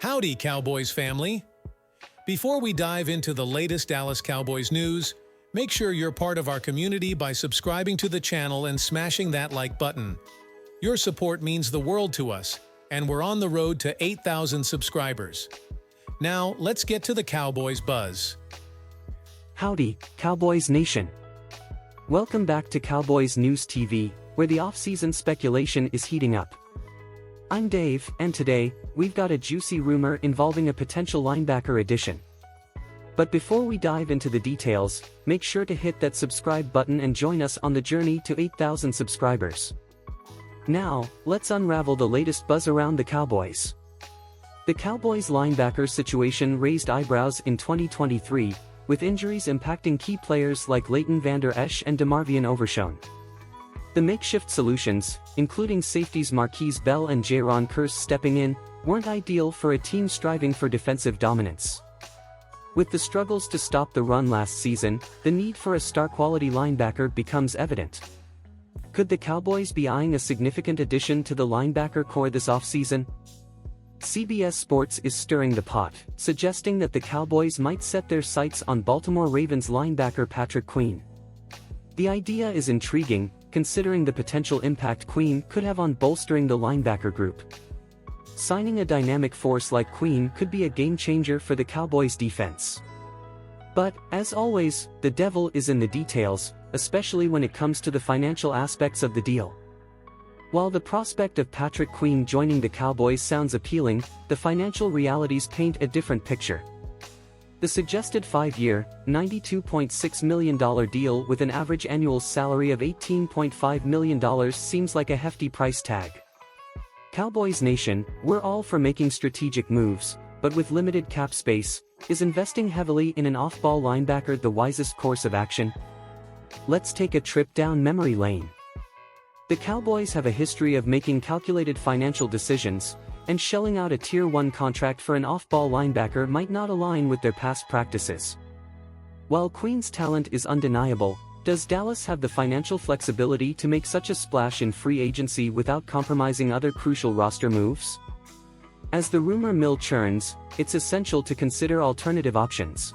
Howdy, Cowboys family! Before we dive into the latest Dallas Cowboys news, make sure you're part of our community by subscribing to the channel and smashing that like button. Your support means the world to us, and we're on the road to 8,000 subscribers. Now, let's get to the Cowboys Buzz. Howdy, Cowboys Nation! Welcome back to Cowboys News TV, where the off-season speculation is heating up. I'm Dave, and today, we've got a juicy rumor involving a potential linebacker addition. But before we dive into the details, make sure to hit that subscribe button and join us on the journey to 8,000 subscribers. Now, let's unravel the latest buzz around the Cowboys. The Cowboys linebacker situation raised eyebrows in 2023, with injuries impacting key players like Leighton Vander Esch and DeMarvion Overshown. The makeshift solutions, including safeties Marquise Bell and Jaron Kearse stepping in, weren't ideal for a team striving for defensive dominance. With the struggles to stop the run last season, the need for a star-quality linebacker becomes evident. Could the Cowboys be eyeing a significant addition to the linebacker core this offseason? CBS Sports is stirring the pot, suggesting that the Cowboys might set their sights on Baltimore Ravens linebacker Patrick Queen. The idea is intriguing, considering the potential impact Queen could have on bolstering the linebacker group. Signing a dynamic force like Queen could be a game-changer for the Cowboys' defense. But, as always, the devil is in the details, especially when it comes to the financial aspects of the deal. While the prospect of Patrick Queen joining the Cowboys sounds appealing, the financial realities paint a different picture. The suggested 5-year, $92.6 million deal with an average annual salary of $18.5 million seems like a hefty price tag. Cowboys Nation, we're all for making strategic moves, but with limited cap space, is investing heavily in an off-ball linebacker the wisest course of action? Let's take a trip down memory lane. The Cowboys have a history of making calculated financial decisions, and shelling out a Tier 1 contract for an off-ball linebacker might not align with their past practices. While Queen's talent is undeniable, does Dallas have the financial flexibility to make such a splash in free agency without compromising other crucial roster moves? As the rumor mill churns, it's essential to consider alternative options.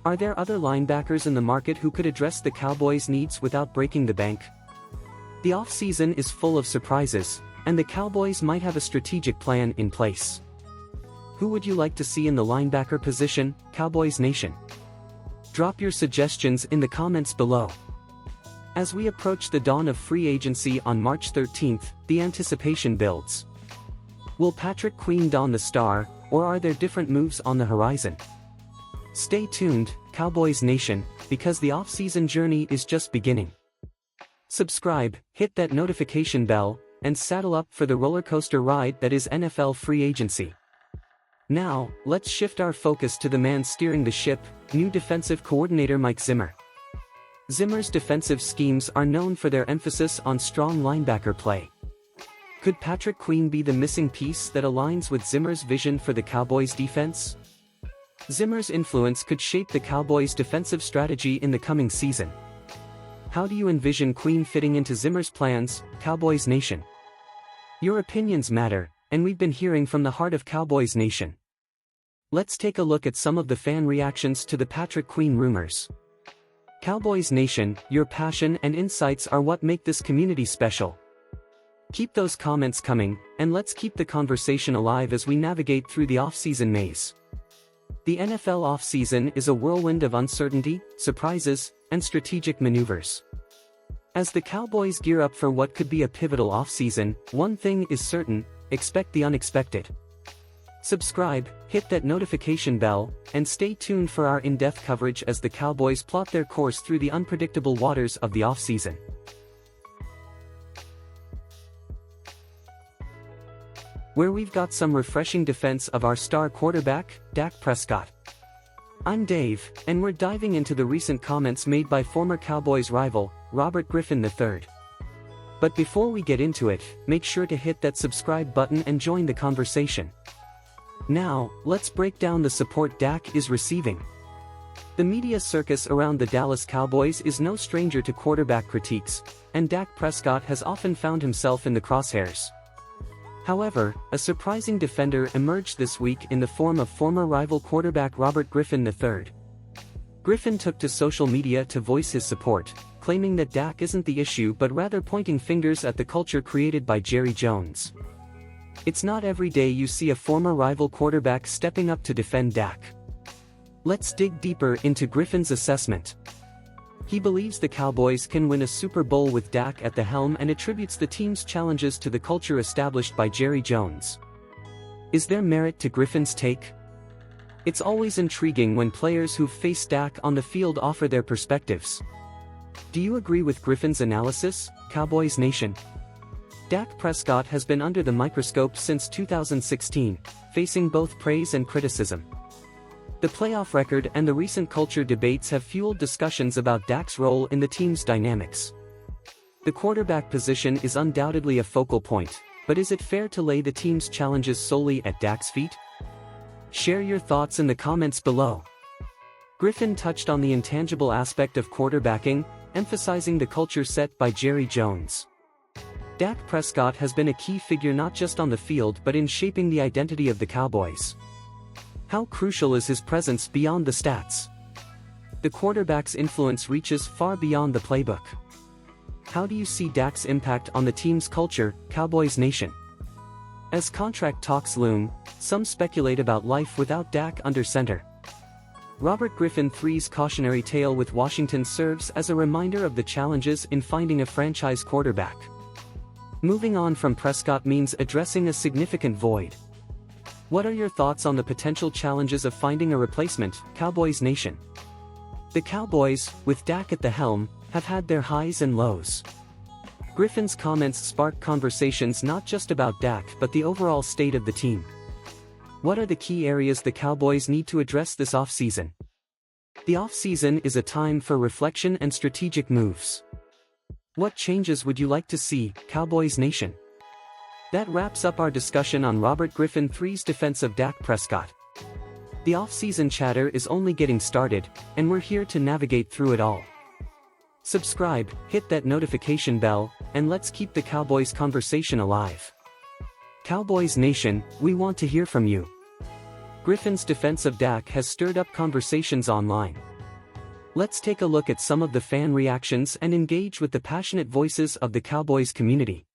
Are there other linebackers in the market who could address the Cowboys' needs without breaking the bank? The offseason is full of surprises, and the Cowboys might have a strategic plan in place. Who would you like to see in the linebacker position, Cowboys Nation? Drop your suggestions in the comments below. As we approach the dawn of free agency on March 13th, the anticipation builds. Will Patrick Queen don the star, or are there different moves on the horizon? Stay tuned, Cowboys Nation, because the offseason journey is just beginning. Subscribe, hit that notification bell, and saddle up for the roller coaster ride that is NFL free agency. Now, let's shift our focus to the man steering the ship, new defensive coordinator Mike Zimmer. Zimmer's defensive schemes are known for their emphasis on strong linebacker play. Could Patrick Queen be the missing piece that aligns with Zimmer's vision for the Cowboys' defense? Zimmer's influence could shape the Cowboys' defensive strategy in the coming season. How do you envision Queen fitting into Zimmer's plans, Cowboys Nation? Your opinions matter, and we've been hearing from the heart of Cowboys Nation. Let's take a look at some of the fan reactions to the Patrick Queen rumors. Cowboys Nation, your passion and insights are what make this community special. Keep those comments coming, and let's keep the conversation alive as we navigate through the off-season maze. The NFL offseason is a whirlwind of uncertainty, surprises, and strategic maneuvers. As the Cowboys gear up for what could be a pivotal offseason, one thing is certain: expect the unexpected. Subscribe, hit that notification bell, and stay tuned for our in-depth coverage as the Cowboys plot their course through the unpredictable waters of the offseason. Where we've got some refreshing defense of our star quarterback, Dak Prescott. I'm Dave, and we're diving into the recent comments made by former Cowboys rival, Robert Griffin III. But before we get into it, make sure to hit that subscribe button and join the conversation. Now, let's break down the support Dak is receiving. The media circus around the Dallas Cowboys is no stranger to quarterback critiques, and Dak Prescott has often found himself in the crosshairs. However, a surprising defender emerged this week in the form of former rival quarterback Griffin III. Griffin took to social media to voice his support, claiming that Dak isn't the issue but rather pointing fingers at the culture created by Jerry Jones. It's not every day you see a former rival quarterback stepping up to defend Dak. Let's dig deeper into Griffin's assessment. He believes the Cowboys can win a Super Bowl with Dak at the helm and attributes the team's challenges to the culture established by Jerry Jones. Is there merit to Griffin's take? It's always intriguing when players who've faced Dak on the field offer their perspectives. Do you agree with Griffin's analysis, Cowboys Nation? Dak Prescott has been under the microscope since 2016, facing both praise and criticism. The playoff record and the recent culture debates have fueled discussions about Dak's role in the team's dynamics. The quarterback position is undoubtedly a focal point, but is it fair to lay the team's challenges solely at Dak's feet? Share your thoughts in the comments below. Griffin touched on the intangible aspect of quarterbacking, emphasizing the culture set by Jerry Jones. Dak Prescott has been a key figure not just on the field but in shaping the identity of the Cowboys. How crucial is his presence beyond the stats? The quarterback's influence reaches far beyond the playbook. How do you see Dak's impact on the team's culture, Cowboys Nation? As contract talks loom, some speculate about life without Dak under center. Griffin III's cautionary tale with Washington serves as a reminder of the challenges in finding a franchise quarterback. Moving on from Prescott means addressing a significant void. What are your thoughts on the potential challenges of finding a replacement, Cowboys Nation? The Cowboys, with Dak at the helm, have had their highs and lows. Griffin's comments sparked conversations not just about Dak but the overall state of the team. What are the key areas the Cowboys need to address this offseason? The offseason is a time for reflection and strategic moves. What changes would you like to see, Cowboys Nation? That wraps up our discussion on Griffin III's defense of Dak Prescott. The offseason chatter is only getting started, and we're here to navigate through it all. Subscribe, hit that notification bell, and let's keep the Cowboys conversation alive. Cowboys Nation, we want to hear from you. Griffin's defense of Dak has stirred up conversations online. Let's take a look at some of the fan reactions and engage with the passionate voices of the Cowboys community.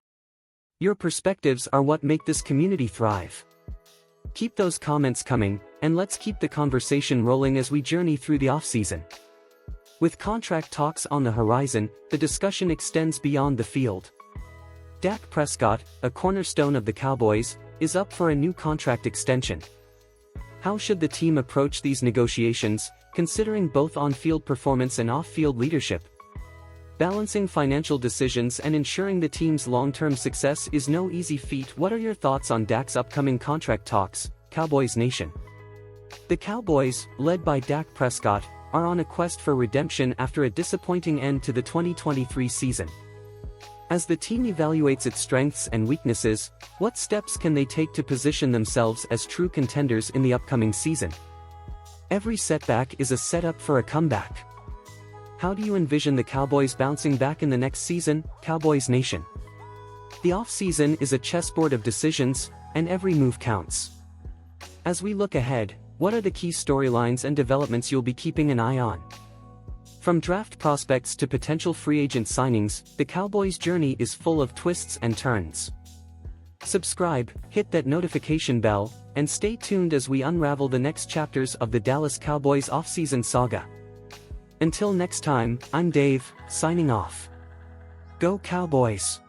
Your perspectives are what make this community thrive. Keep those comments coming, and let's keep the conversation rolling as we journey through the offseason. With contract talks on the horizon, the discussion extends beyond the field. Dak Prescott, a cornerstone of the Cowboys, is up for a new contract extension. How should the team approach these negotiations, considering both on-field performance and off-field leadership? Balancing financial decisions and ensuring the team's long-term success is no easy feat. What are your thoughts on Dak's upcoming contract talks, Cowboys Nation? The Cowboys, led by Dak Prescott, are on a quest for redemption after a disappointing end to the 2023 season. As the team evaluates its strengths and weaknesses, what steps can they take to position themselves as true contenders in the upcoming season? Every setback is a setup for a comeback. How do you envision the Cowboys bouncing back in the next season, Cowboys Nation? The offseason is a chessboard of decisions, and every move counts. As we look ahead, what are the key storylines and developments you'll be keeping an eye on? From draft prospects to potential free agent signings, the Cowboys' journey is full of twists and turns. Subscribe, hit that notification bell, and stay tuned as we unravel the next chapters of the Dallas Cowboys offseason saga. Until next time, I'm Dave, signing off. Go Cowboys!